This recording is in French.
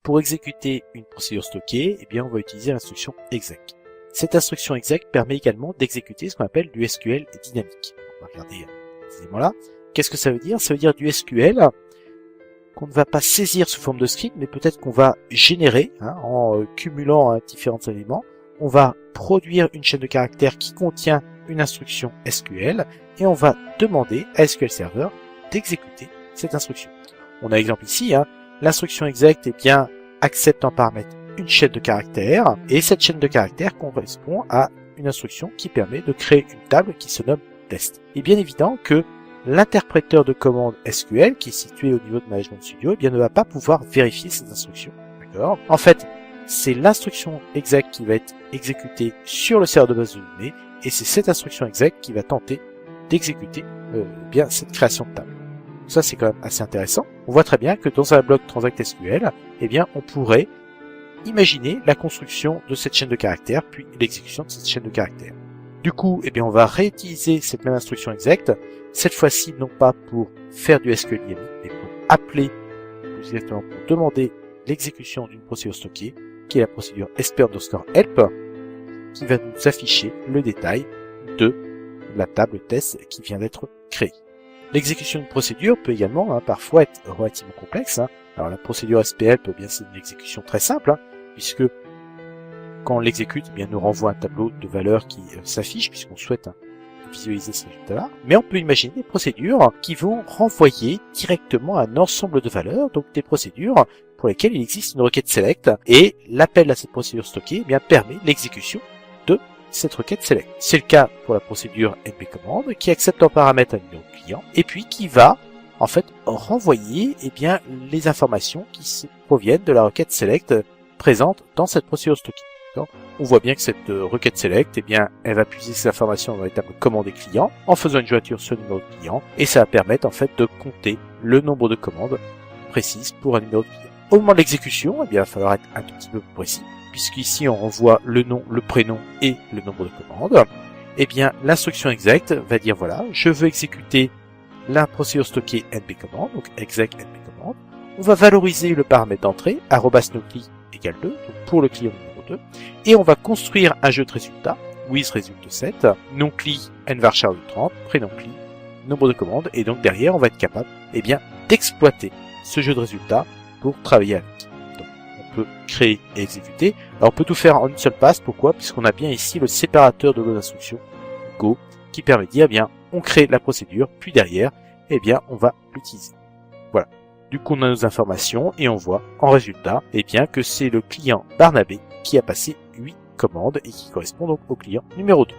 pour exécuter une procédure stockée, eh bien, on va utiliser l'instruction exec. Cette instruction exec permet également d'exécuter ce qu'on appelle du SQL dynamique. On va regarder ces éléments-là. Qu'est-ce que ça veut dire? Ça veut dire du SQL qu'on ne va pas saisir sous forme de script, mais peut-être qu'on va générer en cumulant différents éléments. On va produire une chaîne de caractères qui contient une instruction SQL et on va demander à SQL Server d'exécuter cette instruction. On a l'exemple ici, l'instruction exec accepte en paramètre une chaîne de caractères et cette chaîne de caractères correspond à une instruction qui permet de créer une table qui se nomme test. Il est bien évident que l'interpréteur de commande SQL qui est situé au niveau de Management Studio ne va pas pouvoir vérifier ces instructions. D'accord ? En fait, c'est l'instruction exec qui va être exécutée sur le serveur de base de données et c'est cette instruction exec qui va tenter d'exécuter cette création de table. Donc ça, c'est quand même assez intéressant. On voit très bien que dans un bloc transact SQL, on pourrait imaginer la construction de cette chaîne de caractères puis l'exécution de cette chaîne de caractères. Du coup, on va réutiliser cette même instruction exec, cette fois-ci non pas pour faire du SQL dynamique, mais pour appeler, plus exactement pour demander l'exécution d'une procédure stockée, qui est la procédure sp_help, qui va nous afficher le détail de la table test qui vient d'être créée. L'exécution d'une procédure peut également parfois être relativement complexe. Alors la procédure SPHelp, c'est une exécution très simple, puisque quand on l'exécute, nous renvoie un tableau de valeurs qui s'affiche, puisqu'on souhaite visualiser ce résultat-là. Mais on peut imaginer des procédures qui vont renvoyer directement un ensemble de valeurs, donc des procédures pour lesquelles il existe une requête select, et l'appel à cette procédure stockée permet l'exécution de cette requête select. C'est le cas pour la procédure npcommand, qui accepte en paramètre un numéro de client, et puis qui va en fait renvoyer les informations qui proviennent de la requête select présente dans cette procédure stockée. On voit bien que cette requête select, elle va puiser ces informations dans les tables commandes et clients en faisant une jointure sur le numéro de client et ça va permettre en fait de compter le nombre de commandes précises pour un numéro de client. Au moment de l'exécution, il va falloir être un tout petit peu plus précis puisqu'ici on renvoie le nom, le prénom et le nombre de commandes. L'instruction exec va dire voilà, je veux exécuter la procédure stockée npcommand, donc exec npcommand. On va valoriser le paramètre d'entrée @nocli égale 2 donc pour le client numéro 2 et on va construire un jeu de résultats with result7 noncli nvarchar de 30 prénoncli nombre de commandes et donc derrière on va être capable d'exploiter ce jeu de résultats pour travailler avec. Donc on peut créer et exécuter. Alors on peut tout faire en une seule passe. Pourquoi? Puisqu'on a bien ici le séparateur de nos instructions Go qui permet de dire on crée la procédure puis derrière on va l'utiliser. Voilà. Du coup, on a nos informations et on voit en résultat que c'est le client Barnabé qui a passé 8 commandes et qui correspond donc au client numéro 2.